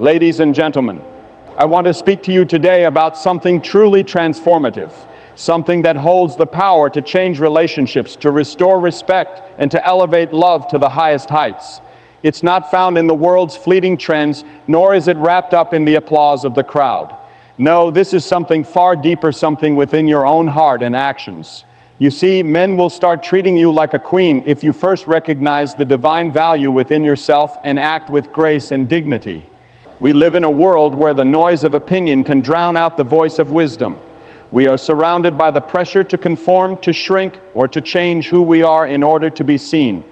Ladies and gentlemen, I want to speak to you today about something truly transformative, something that holds the power to change relationships, to restore respect, and to elevate love to the highest heights. It's not found in the world's fleeting trends, nor is it wrapped up in the applause of the crowd. No, this is something far deeper, something within your own heart and actions. You see, men will start treating you like a queen if you first recognize the divine value within yourself and act with grace and dignity. We live in a world where the noise of opinion can drown out the voice of wisdom. We are surrounded by the pressure to conform, to shrink, or to change who we are in order to be seen.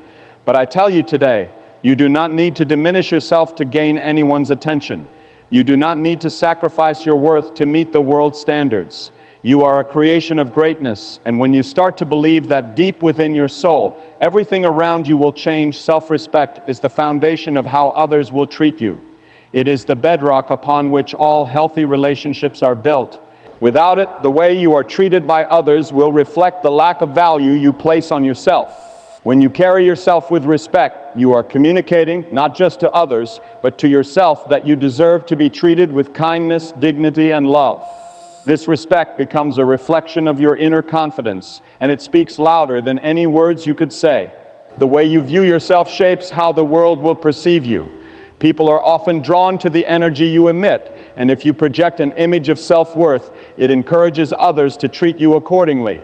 But I tell you today, you do not need to diminish yourself to gain anyone's attention. You do not need to sacrifice your worth to meet the world's standards. You are a creation of greatness, and when you start to believe that deep within your soul, everything around you will change, self-respect is the foundation of how others will treat you. It is the bedrock upon which all healthy relationships are built. Without it, the way you are treated by others will reflect the lack of value you place on yourself. When you carry yourself with respect, you are communicating, not just to others, but to yourself, that you deserve to be treated with kindness, dignity, and love. This respect becomes a reflection of your inner confidence, and it speaks louder than any words you could say. The way you view yourself shapes how the world will perceive you. People are often drawn to the energy you emit, and if you project an image of self-worth, it encourages others to treat you accordingly.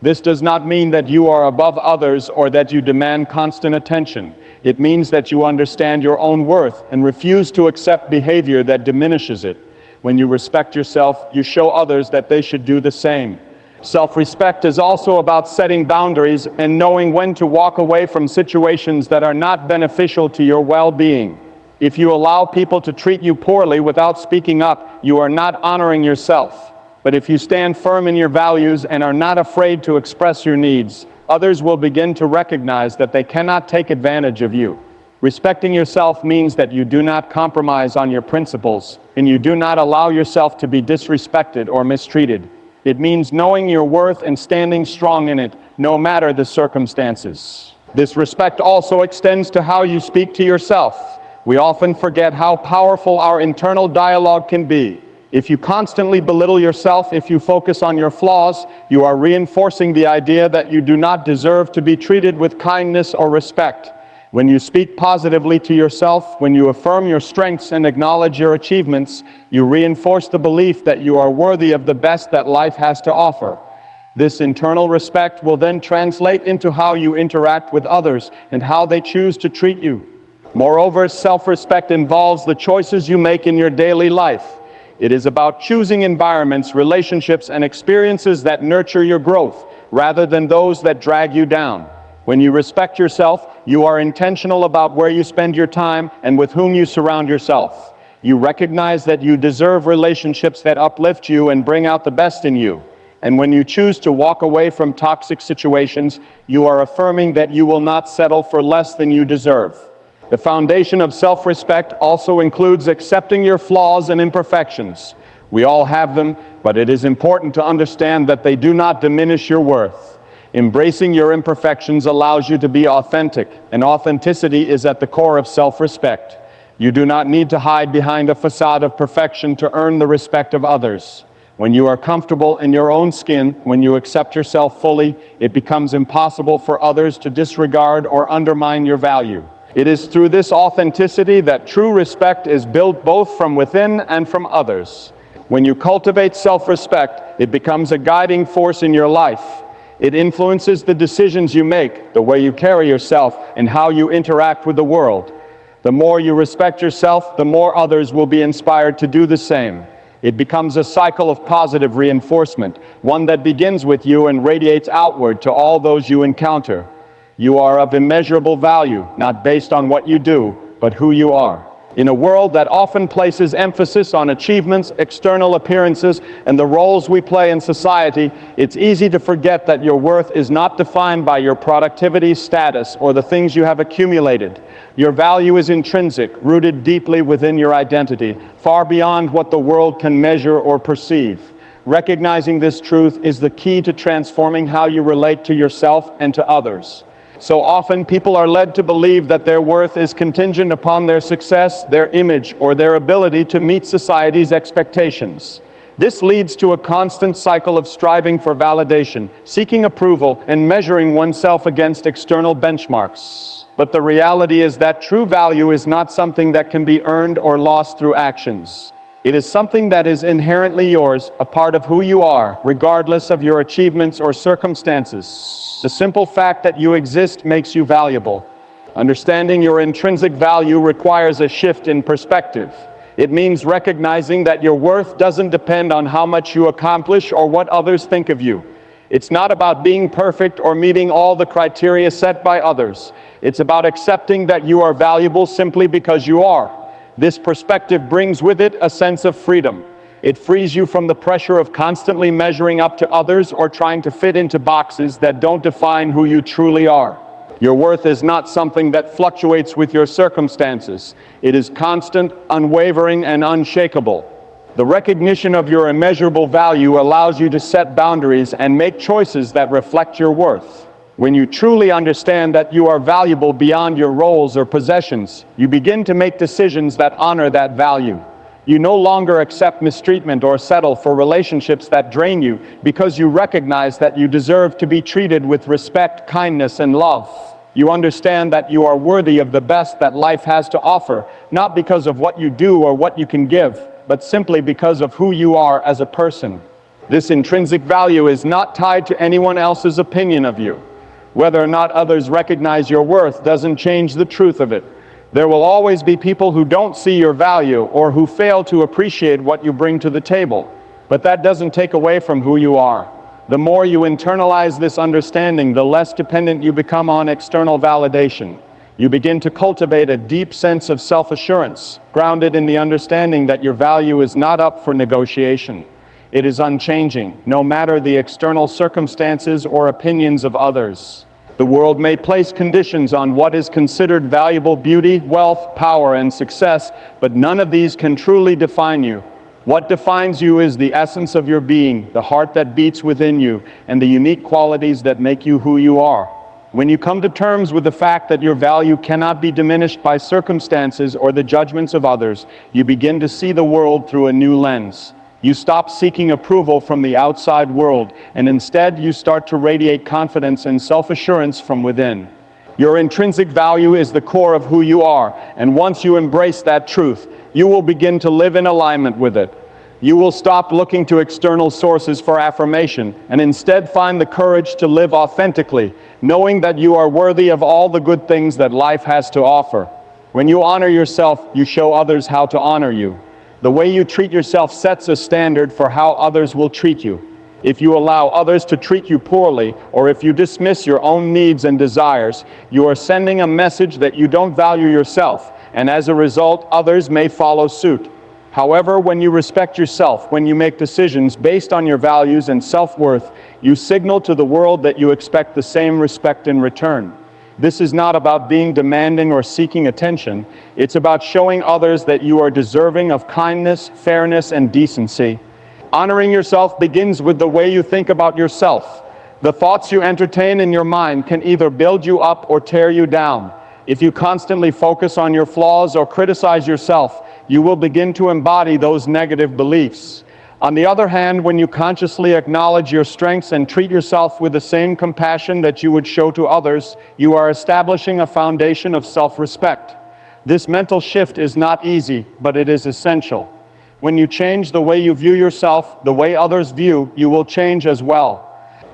This does not mean that you are above others or that you demand constant attention. It means that you understand your own worth and refuse to accept behavior that diminishes it. When you respect yourself, you show others that they should do the same. Self-respect is also about setting boundaries and knowing when to walk away from situations that are not beneficial to your well-being. If you allow people to treat you poorly without speaking up, you are not honoring yourself. But if you stand firm in your values and are not afraid to express your needs, others will begin to recognize that they cannot take advantage of you. Respecting yourself means that you do not compromise on your principles, and you do not allow yourself to be disrespected or mistreated. It means knowing your worth and standing strong in it, no matter the circumstances. This respect also extends to how you speak to yourself. We often forget how powerful our internal dialogue can be. If you constantly belittle yourself, if you focus on your flaws, you are reinforcing the idea that you do not deserve to be treated with kindness or respect. When you speak positively to yourself, when you affirm your strengths and acknowledge your achievements, you reinforce the belief that you are worthy of the best that life has to offer. This internal respect will then translate into how you interact with others and how they choose to treat you. Moreover, self-respect involves the choices you make in your daily life. It is about choosing environments, relationships, and experiences that nurture your growth, rather than those that drag you down. When you respect yourself, you are intentional about where you spend your time and with whom you surround yourself. You recognize that you deserve relationships that uplift you and bring out the best in you. And when you choose to walk away from toxic situations, you are affirming that you will not settle for less than you deserve. The foundation of self-respect also includes accepting your flaws and imperfections. We all have them, but it is important to understand that they do not diminish your worth. Embracing your imperfections allows you to be authentic, and authenticity is at the core of self-respect. You do not need to hide behind a facade of perfection to earn the respect of others. When you are comfortable in your own skin, when you accept yourself fully, it becomes impossible for others to disregard or undermine your value. It is through this authenticity that true respect is built both from within and from others. When you cultivate self-respect, it becomes a guiding force in your life. It influences the decisions you make, the way you carry yourself, and how you interact with the world. The more you respect yourself, the more others will be inspired to do the same. It becomes a cycle of positive reinforcement, one that begins with you and radiates outward to all those you encounter. You are of immeasurable value, not based on what you do, but who you are. In a world that often places emphasis on achievements, external appearances, and the roles we play in society, it's easy to forget that your worth is not defined by your productivity, status, or the things you have accumulated. Your value is intrinsic, rooted deeply within your identity, far beyond what the world can measure or perceive. Recognizing this truth is the key to transforming how you relate to yourself and to others. So often people are led to believe that their worth is contingent upon their success, their image, or their ability to meet society's expectations. This leads to a constant cycle of striving for validation, seeking approval, and measuring oneself against external benchmarks. But the reality is that true value is not something that can be earned or lost through actions. It is something that is inherently yours, a part of who you are, regardless of your achievements or circumstances. The simple fact that you exist makes you valuable. Understanding your intrinsic value requires a shift in perspective. It means recognizing that your worth doesn't depend on how much you accomplish or what others think of you. It's not about being perfect or meeting all the criteria set by others. It's about accepting that you are valuable simply because you are. This perspective brings with it a sense of freedom. It frees you from the pressure of constantly measuring up to others or trying to fit into boxes that don't define who you truly are. Your worth is not something that fluctuates with your circumstances. It is constant, unwavering, and unshakable. The recognition of your immeasurable value allows you to set boundaries and make choices that reflect your worth. When you truly understand that you are valuable beyond your roles or possessions, you begin to make decisions that honor that value. You no longer accept mistreatment or settle for relationships that drain you because you recognize that you deserve to be treated with respect, kindness, and love. You understand that you are worthy of the best that life has to offer, not because of what you do or what you can give, but simply because of who you are as a person. This intrinsic value is not tied to anyone else's opinion of you. Whether or not others recognize your worth doesn't change the truth of it. There will always be people who don't see your value or who fail to appreciate what you bring to the table. But that doesn't take away from who you are. The more you internalize this understanding, the less dependent you become on external validation. You begin to cultivate a deep sense of self-assurance, grounded in the understanding that your value is not up for negotiation. It is unchanging, no matter the external circumstances or opinions of others. The world may place conditions on what is considered valuable beauty, wealth, power, and success, but none of these can truly define you. What defines you is the essence of your being, the heart that beats within you, and the unique qualities that make you who you are. When you come to terms with the fact that your value cannot be diminished by circumstances or the judgments of others, you begin to see the world through a new lens. You stop seeking approval from the outside world, and instead you start to radiate confidence and self-assurance from within. Your intrinsic value is the core of who you are, and once you embrace that truth, you will begin to live in alignment with it. You will stop looking to external sources for affirmation, and instead find the courage to live authentically, knowing that you are worthy of all the good things that life has to offer. When you honor yourself, you show others how to honor you. The way you treat yourself sets a standard for how others will treat you. If you allow others to treat you poorly, or if you dismiss your own needs and desires, you are sending a message that you don't value yourself, and as a result, others may follow suit. However, when you respect yourself, when you make decisions based on your values and self-worth, you signal to the world that you expect the same respect in return. This is not about being demanding or seeking attention. It's about showing others that you are deserving of kindness, fairness, and decency. Honoring yourself begins with the way you think about yourself. The thoughts you entertain in your mind can either build you up or tear you down. If you constantly focus on your flaws or criticize yourself, you will begin to embody those negative beliefs. On the other hand, when you consciously acknowledge your strengths and treat yourself with the same compassion that you would show to others, you are establishing a foundation of self-respect. This mental shift is not easy, but it is essential. When you change the way you view yourself, the way others view, you will change as well.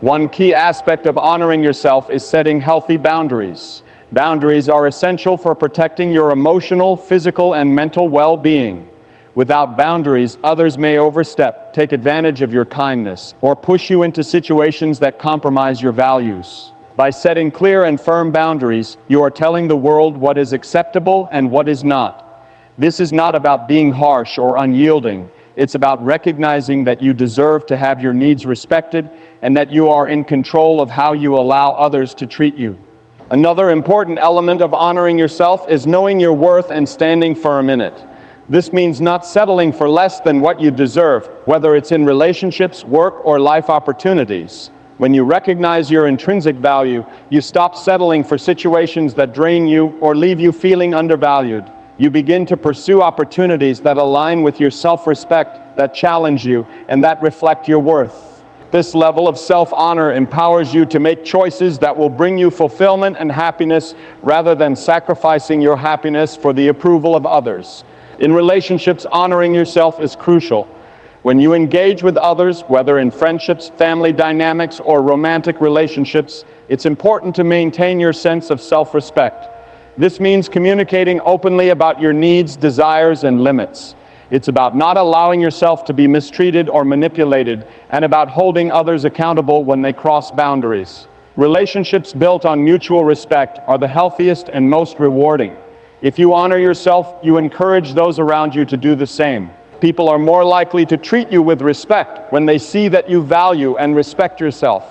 One key aspect of honoring yourself is setting healthy boundaries. Boundaries are essential for protecting your emotional, physical, and mental well-being. Without boundaries, others may overstep, take advantage of your kindness, or push you into situations that compromise your values. By setting clear and firm boundaries, you are telling the world what is acceptable and what is not. This is not about being harsh or unyielding. It's about recognizing that you deserve to have your needs respected and that you are in control of how you allow others to treat you. Another important element of honoring yourself is knowing your worth and standing firm in it. This means not settling for less than what you deserve, whether it's in relationships, work, or life opportunities. When you recognize your intrinsic value, you stop settling for situations that drain you or leave you feeling undervalued. You begin to pursue opportunities that align with your self-respect, that challenge you, and that reflect your worth. This level of self-honor empowers you to make choices that will bring you fulfillment and happiness rather than sacrificing your happiness for the approval of others. In relationships, honoring yourself is crucial. When you engage with others, whether in friendships, family dynamics, or romantic relationships, it's important to maintain your sense of self-respect. This means communicating openly about your needs, desires, and limits. It's about not allowing yourself to be mistreated or manipulated, and about holding others accountable when they cross boundaries. Relationships built on mutual respect are the healthiest and most rewarding. If you honor yourself, you encourage those around you to do the same. People are more likely to treat you with respect when they see that you value and respect yourself.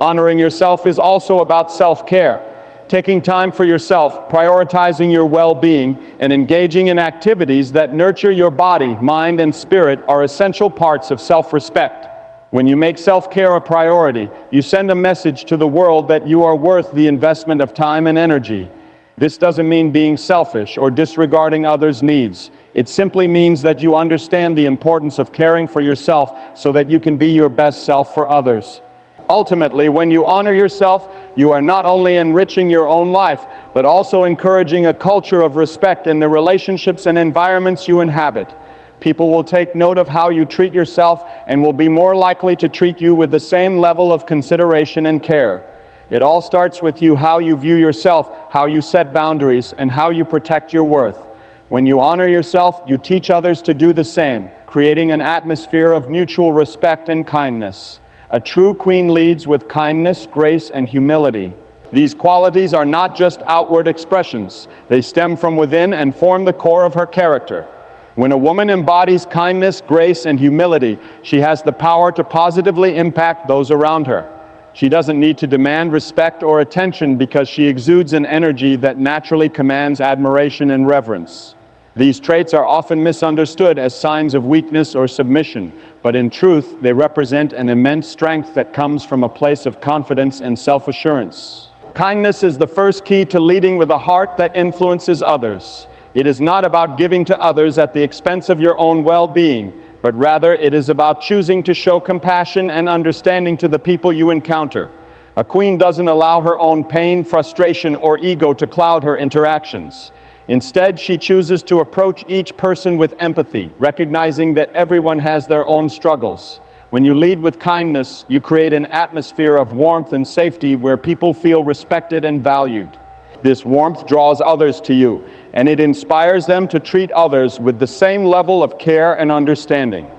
Honoring yourself is also about self-care. Taking time for yourself, prioritizing your well-being, and engaging in activities that nurture your body, mind, and spirit are essential parts of self-respect. When you make self-care a priority, you send a message to the world that you are worth the investment of time and energy. This doesn't mean being selfish or disregarding others' needs. It simply means that you understand the importance of caring for yourself so that you can be your best self for others. Ultimately, when you honor yourself, you are not only enriching your own life, but also encouraging a culture of respect in the relationships and environments you inhabit. People will take note of how you treat yourself and will be more likely to treat you with the same level of consideration and care. It all starts with you, how you view yourself, how you set boundaries, and how you protect your worth. When you honor yourself, you teach others to do the same, creating an atmosphere of mutual respect and kindness. A true queen leads with kindness, grace, and humility. These qualities are not just outward expressions. They stem from within and form the core of her character. When a woman embodies kindness, grace, and humility, she has the power to positively impact those around her. She doesn't need to demand respect or attention because she exudes an energy that naturally commands admiration and reverence. These traits are often misunderstood as signs of weakness or submission, but in truth, they represent an immense strength that comes from a place of confidence and self-assurance. Kindness is the first key to leading with a heart that influences others. It is not about giving to others at the expense of your own well-being, but rather it is about choosing to show compassion and understanding to the people you encounter. A queen doesn't allow her own pain, frustration, or ego to cloud her interactions. Instead, she chooses to approach each person with empathy, recognizing that everyone has their own struggles. When you lead with kindness, you create an atmosphere of warmth and safety where people feel respected and valued. This warmth draws others to you, and it inspires them to treat others with the same level of care and understanding.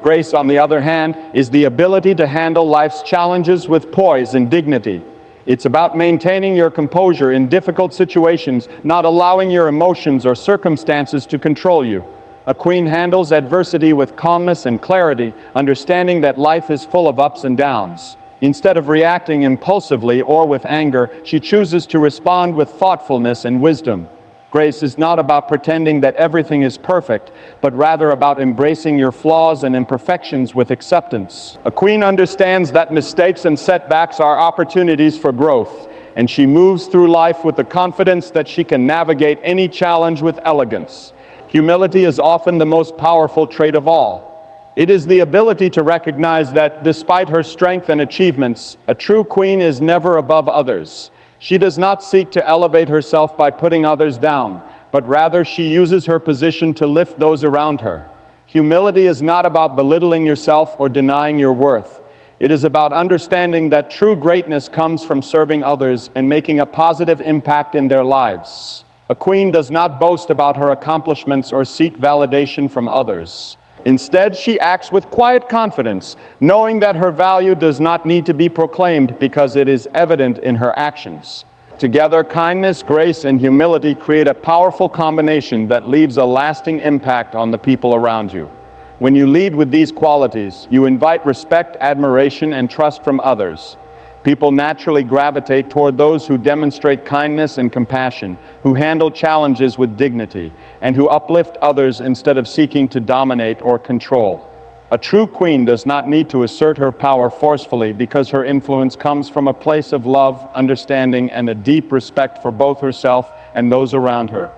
Grace, on the other hand, is the ability to handle life's challenges with poise and dignity. It's about maintaining your composure in difficult situations, not allowing your emotions or circumstances to control you. A queen handles adversity with calmness and clarity, understanding that life is full of ups and downs. Instead of reacting impulsively or with anger, she chooses to respond with thoughtfulness and wisdom. Grace is not about pretending that everything is perfect, but rather about embracing your flaws and imperfections with acceptance. A queen understands that mistakes and setbacks are opportunities for growth, and she moves through life with the confidence that she can navigate any challenge with elegance. Humility is often the most powerful trait of all. It is the ability to recognize that, despite her strength and achievements, a true queen is never above others. She does not seek to elevate herself by putting others down, but rather she uses her position to lift those around her. Humility is not about belittling yourself or denying your worth. It is about understanding that true greatness comes from serving others and making a positive impact in their lives. A queen does not boast about her accomplishments or seek validation from others. Instead, she acts with quiet confidence, knowing that her value does not need to be proclaimed because it is evident in her actions. Together, kindness, grace, and humility create a powerful combination that leaves a lasting impact on the people around you. When you lead with these qualities, you invite respect, admiration, and trust from others. People naturally gravitate toward those who demonstrate kindness and compassion, who handle challenges with dignity, and who uplift others instead of seeking to dominate or control. A true queen does not need to assert her power forcefully because her influence comes from a place of love, understanding, and a deep respect for both herself and those around her.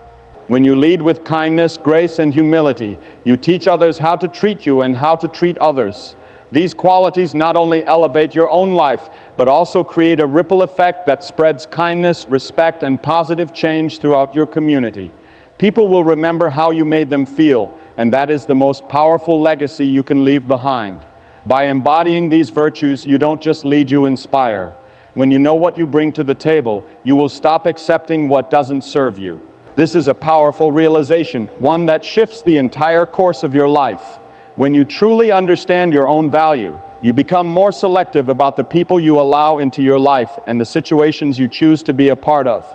When you lead with kindness, grace, and humility, you teach others how to treat you and how to treat others. These qualities not only elevate your own life, but also create a ripple effect that spreads kindness, respect, and positive change throughout your community. People will remember how you made them feel, and that is the most powerful legacy you can leave behind. By embodying these virtues, you don't just lead, you inspire. When you know what you bring to the table, you will stop accepting what doesn't serve you. This is a powerful realization, one that shifts the entire course of your life. When you truly understand your own value, you become more selective about the people you allow into your life and the situations you choose to be a part of.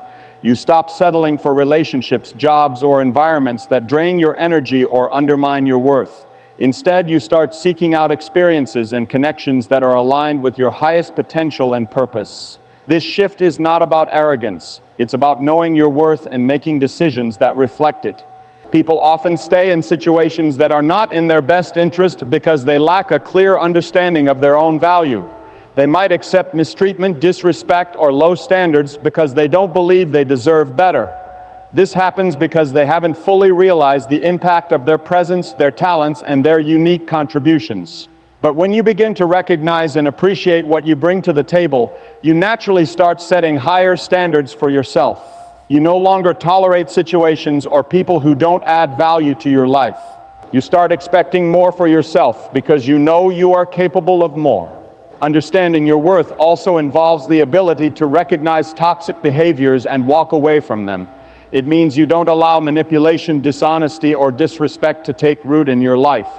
You stop settling for relationships, jobs, or environments that drain your energy or undermine your worth. Instead, you start seeking out experiences and connections that are aligned with your highest potential and purpose. This shift is not about arrogance. It's about knowing your worth and making decisions that reflect it. People often stay in situations that are not in their best interest because they lack a clear understanding of their own value. They might accept mistreatment, disrespect, or low standards because they don't believe they deserve better. This happens because they haven't fully realized the impact of their presence, their talents, and their unique contributions. But when you begin to recognize and appreciate what you bring to the table, you naturally start setting higher standards for yourself. You no longer tolerate situations or people who don't add value to your life. You start expecting more for yourself because you know you are capable of more. Understanding your worth also involves the ability to recognize toxic behaviors and walk away from them. It means you don't allow manipulation, dishonesty, or disrespect to take root in your life.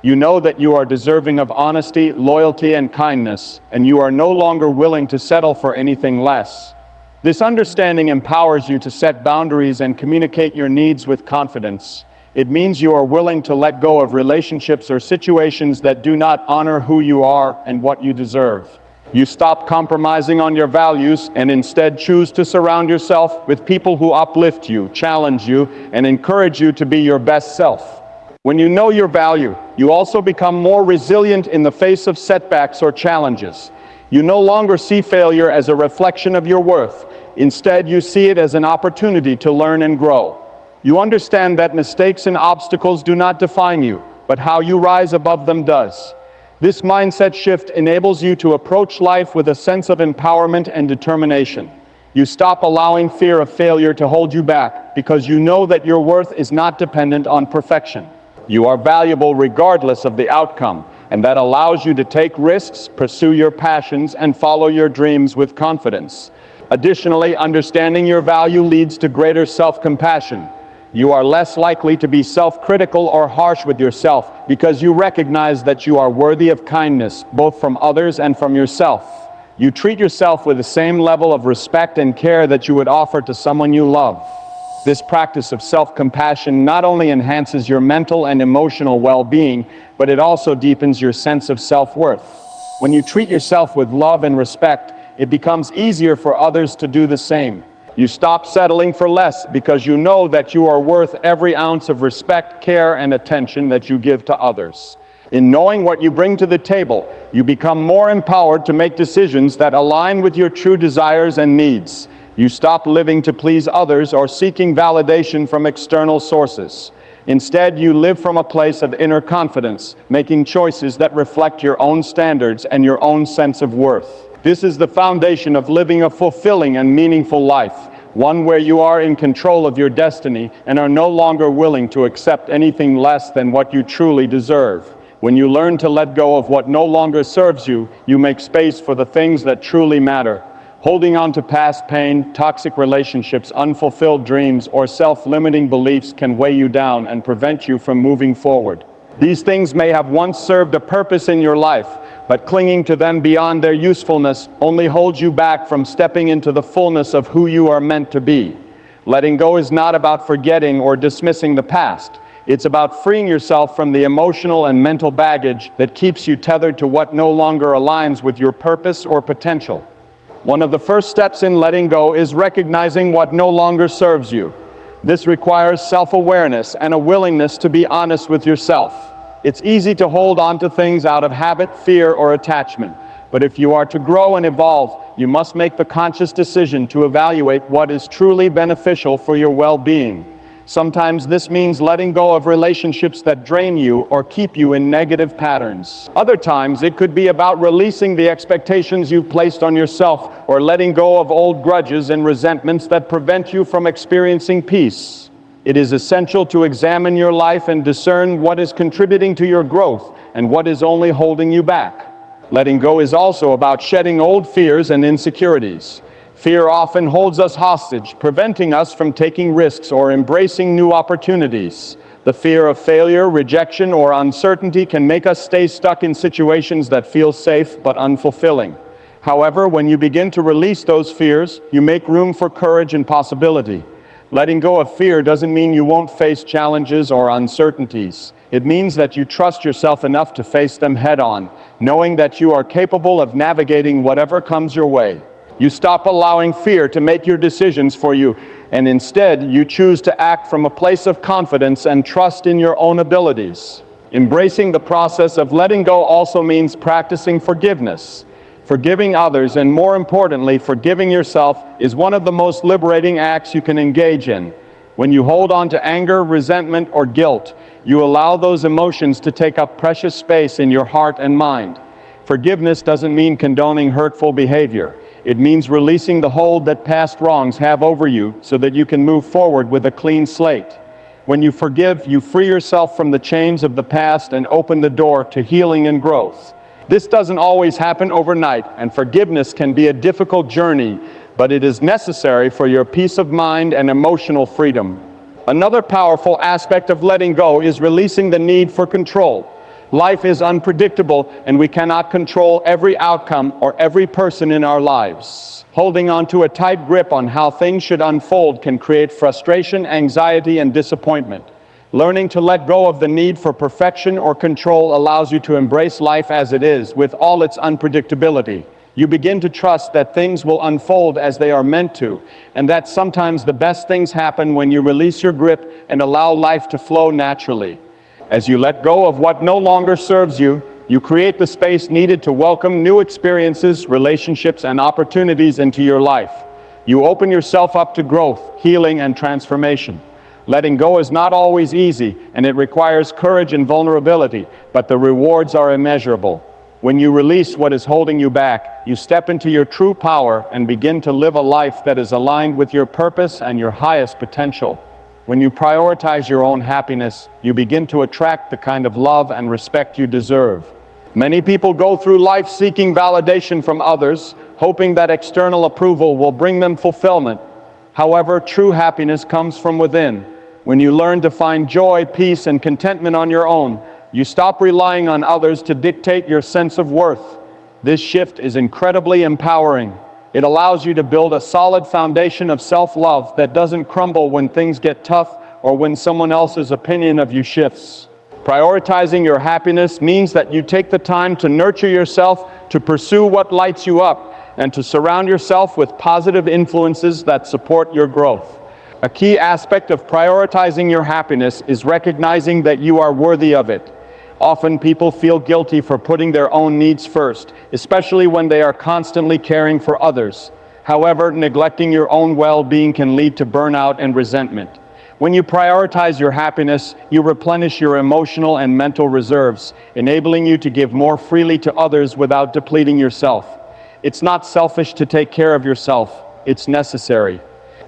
You know that you are deserving of honesty, loyalty, and kindness, and you are no longer willing to settle for anything less. This understanding empowers you to set boundaries and communicate your needs with confidence. It means you are willing to let go of relationships or situations that do not honor who you are and what you deserve. You stop compromising on your values and instead choose to surround yourself with people who uplift you, challenge you, and encourage you to be your best self. When you know your value, you also become more resilient in the face of setbacks or challenges. You no longer see failure as a reflection of your worth. Instead, you see it as an opportunity to learn and grow. You understand that mistakes and obstacles do not define you, but how you rise above them does. This mindset shift enables you to approach life with a sense of empowerment and determination. You stop allowing fear of failure to hold you back because you know that your worth is not dependent on perfection. You are valuable regardless of the outcome, and that allows you to take risks, pursue your passions, and follow your dreams with confidence. Additionally, understanding your value leads to greater self-compassion. You are less likely to be self-critical or harsh with yourself because you recognize that you are worthy of kindness, both from others and from yourself. You treat yourself with the same level of respect and care that you would offer to someone you love. This practice of self-compassion not only enhances your mental and emotional well-being, but it also deepens your sense of self-worth. When you treat yourself with love and respect, it becomes easier for others to do the same. You stop settling for less because you know that you are worth every ounce of respect, care, and attention that you give to others. In knowing what you bring to the table, you become more empowered to make decisions that align with your true desires and needs. You stop living to please others or seeking validation from external sources. Instead, you live from a place of inner confidence, making choices that reflect your own standards and your own sense of worth. This is the foundation of living a fulfilling and meaningful life, one where you are in control of your destiny and are no longer willing to accept anything less than what you truly deserve. When you learn to let go of what no longer serves you, you make space for the things that truly matter. Holding on to past pain, toxic relationships, unfulfilled dreams, or self-limiting beliefs can weigh you down and prevent you from moving forward. These things may have once served a purpose in your life, but clinging to them beyond their usefulness only holds you back from stepping into the fullness of who you are meant to be. Letting go is not about forgetting or dismissing the past. It's about freeing yourself from the emotional and mental baggage that keeps you tethered to what no longer aligns with your purpose or potential. One of the first steps in letting go is recognizing what no longer serves you. This requires self-awareness and a willingness to be honest with yourself. It's easy to hold on to things out of habit, fear, or attachment. But if you are to grow and evolve, you must make the conscious decision to evaluate what is truly beneficial for your well-being. Sometimes this means letting go of relationships that drain you or keep you in negative patterns. Other times it could be about releasing the expectations you've placed on yourself or letting go of old grudges and resentments that prevent you from experiencing peace. It is essential to examine your life and discern what is contributing to your growth and what is only holding you back. Letting go is also about shedding old fears and insecurities. Fear often holds us hostage, preventing us from taking risks or embracing new opportunities. The fear of failure, rejection, or uncertainty can make us stay stuck in situations that feel safe but unfulfilling. However, when you begin to release those fears, you make room for courage and possibility. Letting go of fear doesn't mean you won't face challenges or uncertainties. It means that you trust yourself enough to face them head-on, knowing that you are capable of navigating whatever comes your way. You stop allowing fear to make your decisions for you, and instead you choose to act from a place of confidence and trust in your own abilities. Embracing the process of letting go also means practicing forgiveness. Forgiving others, and more importantly, forgiving yourself, is one of the most liberating acts you can engage in. When you hold on to anger, resentment, or guilt, you allow those emotions to take up precious space in your heart and mind. Forgiveness doesn't mean condoning hurtful behavior. It means releasing the hold that past wrongs have over you so that you can move forward with a clean slate. When you forgive, you free yourself from the chains of the past and open the door to healing and growth. This doesn't always happen overnight, and forgiveness can be a difficult journey, but it is necessary for your peace of mind and emotional freedom. Another powerful aspect of letting go is releasing the need for control. Life is unpredictable, and we cannot control every outcome or every person in our lives. Holding on to a tight grip on how things should unfold can create frustration, anxiety, and disappointment. Learning to let go of the need for perfection or control allows you to embrace life as it is, with all its unpredictability. You begin to trust that things will unfold as they are meant to, and that sometimes the best things happen when you release your grip and allow life to flow naturally. As you let go of what no longer serves you, you create the space needed to welcome new experiences, relationships, and opportunities into your life. You open yourself up to growth, healing, and transformation. Letting go is not always easy, and it requires courage and vulnerability, but the rewards are immeasurable. When you release what is holding you back, you step into your true power and begin to live a life that is aligned with your purpose and your highest potential. When you prioritize your own happiness, you begin to attract the kind of love and respect you deserve. Many people go through life seeking validation from others, hoping that external approval will bring them fulfillment. However, true happiness comes from within. When you learn to find joy, peace, and contentment on your own, you stop relying on others to dictate your sense of worth. This shift is incredibly empowering. It allows you to build a solid foundation of self-love that doesn't crumble when things get tough or when someone else's opinion of you shifts. Prioritizing your happiness means that you take the time to nurture yourself, to pursue what lights you up, and to surround yourself with positive influences that support your growth. A key aspect of prioritizing your happiness is recognizing that you are worthy of it. Often people feel guilty for putting their own needs first, especially when they are constantly caring for others. However, neglecting your own well-being can lead to burnout and resentment. When you prioritize your happiness, you replenish your emotional and mental reserves, enabling you to give more freely to others without depleting yourself. It's not selfish to take care of yourself, it's necessary.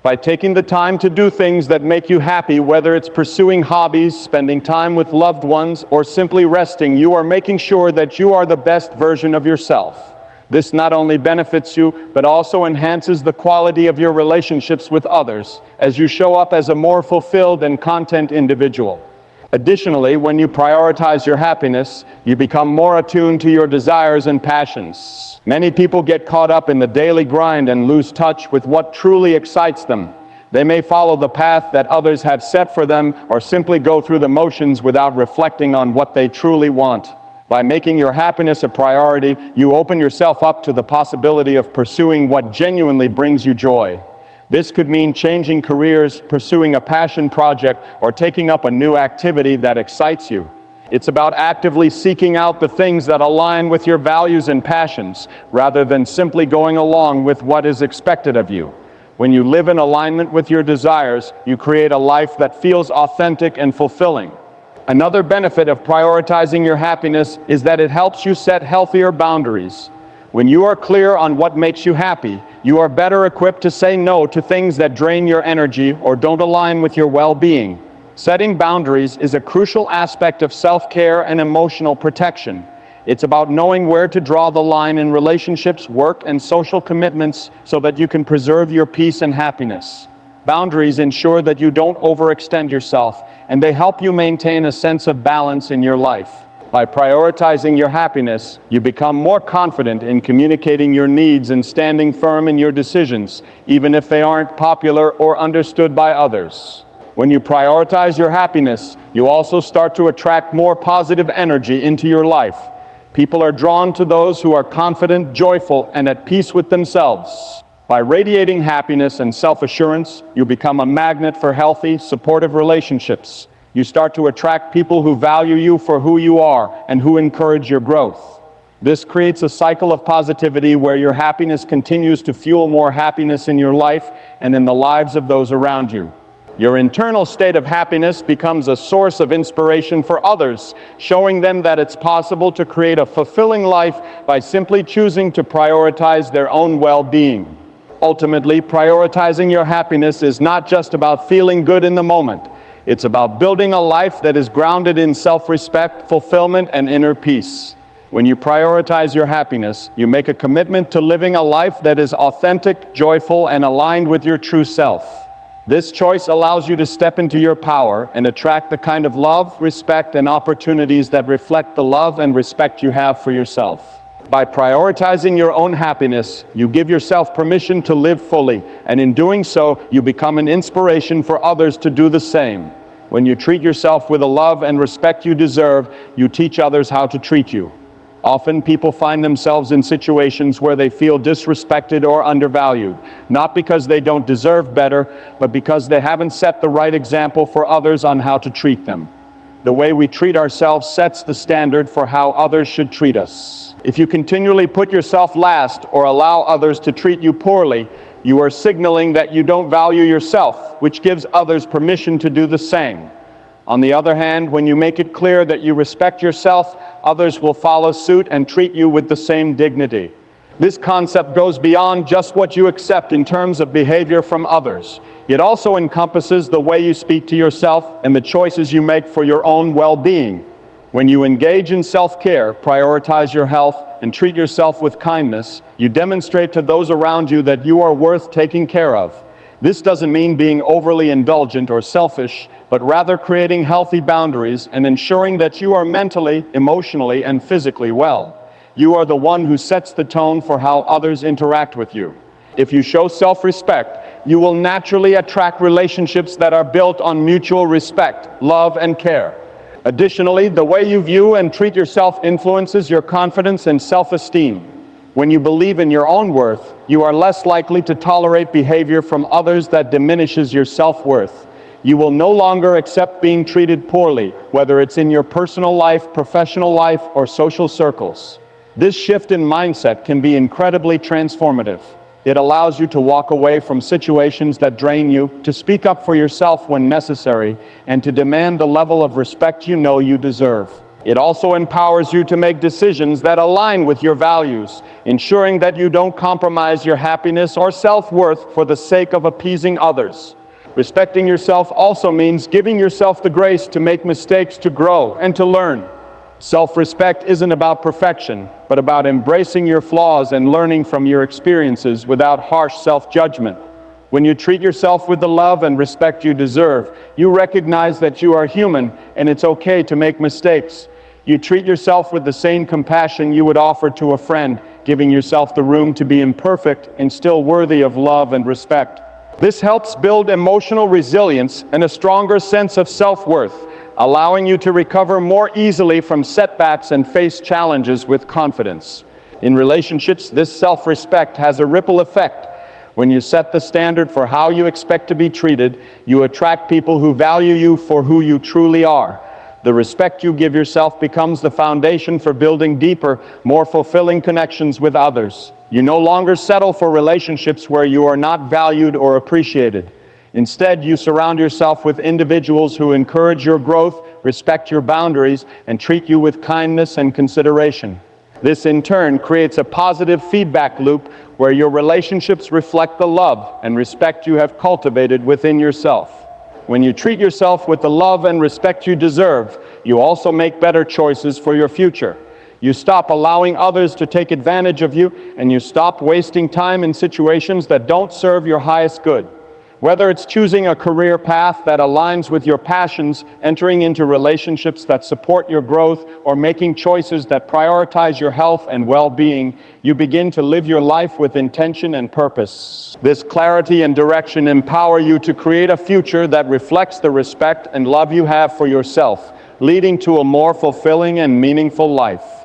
By taking the time to do things that make you happy, whether it's pursuing hobbies, spending time with loved ones, or simply resting, you are making sure that you are the best version of yourself. This not only benefits you, but also enhances the quality of your relationships with others, as you show up as a more fulfilled and content individual. Additionally, when you prioritize your happiness, you become more attuned to your desires and passions. Many people get caught up in the daily grind and lose touch with what truly excites them. They may follow the path that others have set for them, or simply go through the motions without reflecting on what they truly want. By making your happiness a priority, you open yourself up to the possibility of pursuing what genuinely brings you joy. This could mean changing careers, pursuing a passion project, or taking up a new activity that excites you. It's about actively seeking out the things that align with your values and passions, rather than simply going along with what is expected of you. When you live in alignment with your desires, you create a life that feels authentic and fulfilling. Another benefit of prioritizing your happiness is that it helps you set healthier boundaries. When you are clear on what makes you happy, you are better equipped to say no to things that drain your energy or don't align with your well-being. Setting boundaries is a crucial aspect of self-care and emotional protection. It's about knowing where to draw the line in relationships, work, and social commitments so that you can preserve your peace and happiness. Boundaries ensure that you don't overextend yourself, and they help you maintain a sense of balance in your life. By prioritizing your happiness, you become more confident in communicating your needs and standing firm in your decisions, even if they aren't popular or understood by others. When you prioritize your happiness, you also start to attract more positive energy into your life. People are drawn to those who are confident, joyful, and at peace with themselves. By radiating happiness and self-assurance, you become a magnet for healthy, supportive relationships. You start to attract people who value you for who you are and who encourage your growth. This creates a cycle of positivity where your happiness continues to fuel more happiness in your life and in the lives of those around you. Your internal state of happiness becomes a source of inspiration for others, showing them that it's possible to create a fulfilling life by simply choosing to prioritize their own well-being. Ultimately, prioritizing your happiness is not just about feeling good in the moment. It's about building a life that is grounded in self-respect, fulfillment, and inner peace. When you prioritize your happiness, you make a commitment to living a life that is authentic, joyful, and aligned with your true self. This choice allows you to step into your power and attract the kind of love, respect, and opportunities that reflect the love and respect you have for yourself. By prioritizing your own happiness, you give yourself permission to live fully, and in doing so, you become an inspiration for others to do the same. When you treat yourself with the love and respect you deserve, you teach others how to treat you. Often people find themselves in situations where they feel disrespected or undervalued, not because they don't deserve better, but because they haven't set the right example for others on how to treat them. The way we treat ourselves sets the standard for how others should treat us. If you continually put yourself last or allow others to treat you poorly, you are signaling that you don't value yourself, which gives others permission to do the same. On the other hand, when you make it clear that you respect yourself, others will follow suit and treat you with the same dignity. This concept goes beyond just what you accept in terms of behavior from others. It also encompasses the way you speak to yourself and the choices you make for your own well-being. When you engage in self-care, prioritize your health, and treat yourself with kindness, you demonstrate to those around you that you are worth taking care of. This doesn't mean being overly indulgent or selfish, but rather creating healthy boundaries and ensuring that you are mentally, emotionally, and physically well. You are the one who sets the tone for how others interact with you. If you show self-respect, you will naturally attract relationships that are built on mutual respect, love, and care. Additionally, the way you view and treat yourself influences your confidence and self-esteem. When you believe in your own worth, you are less likely to tolerate behavior from others that diminishes your self-worth. You will no longer accept being treated poorly, whether it's in your personal life, professional life, or social circles. This shift in mindset can be incredibly transformative. It allows you to walk away from situations that drain you, to speak up for yourself when necessary, and to demand the level of respect you know you deserve. It also empowers you to make decisions that align with your values, ensuring that you don't compromise your happiness or self-worth for the sake of appeasing others. Respecting yourself also means giving yourself the grace to make mistakes, to grow, and to learn. Self-respect isn't about perfection, but about embracing your flaws and learning from your experiences without harsh self-judgment. When you treat yourself with the love and respect you deserve, you recognize that you are human and it's okay to make mistakes. You treat yourself with the same compassion you would offer to a friend, giving yourself the room to be imperfect and still worthy of love and respect. This helps build emotional resilience and a stronger sense of self-worth, allowing you to recover more easily from setbacks and face challenges with confidence. In relationships, this self-respect has a ripple effect. When you set the standard for how you expect to be treated, you attract people who value you for who you truly are. The respect you give yourself becomes the foundation for building deeper, more fulfilling connections with others. You no longer settle for relationships where you are not valued or appreciated. Instead, you surround yourself with individuals who encourage your growth, respect your boundaries, and treat you with kindness and consideration. This, in turn, creates a positive feedback loop where your relationships reflect the love and respect you have cultivated within yourself. When you treat yourself with the love and respect you deserve, you also make better choices for your future. You stop allowing others to take advantage of you, and you stop wasting time in situations that don't serve your highest good. Whether it's choosing a career path that aligns with your passions, entering into relationships that support your growth, or making choices that prioritize your health and well-being, you begin to live your life with intention and purpose. This clarity and direction empower you to create a future that reflects the respect and love you have for yourself, leading to a more fulfilling and meaningful life.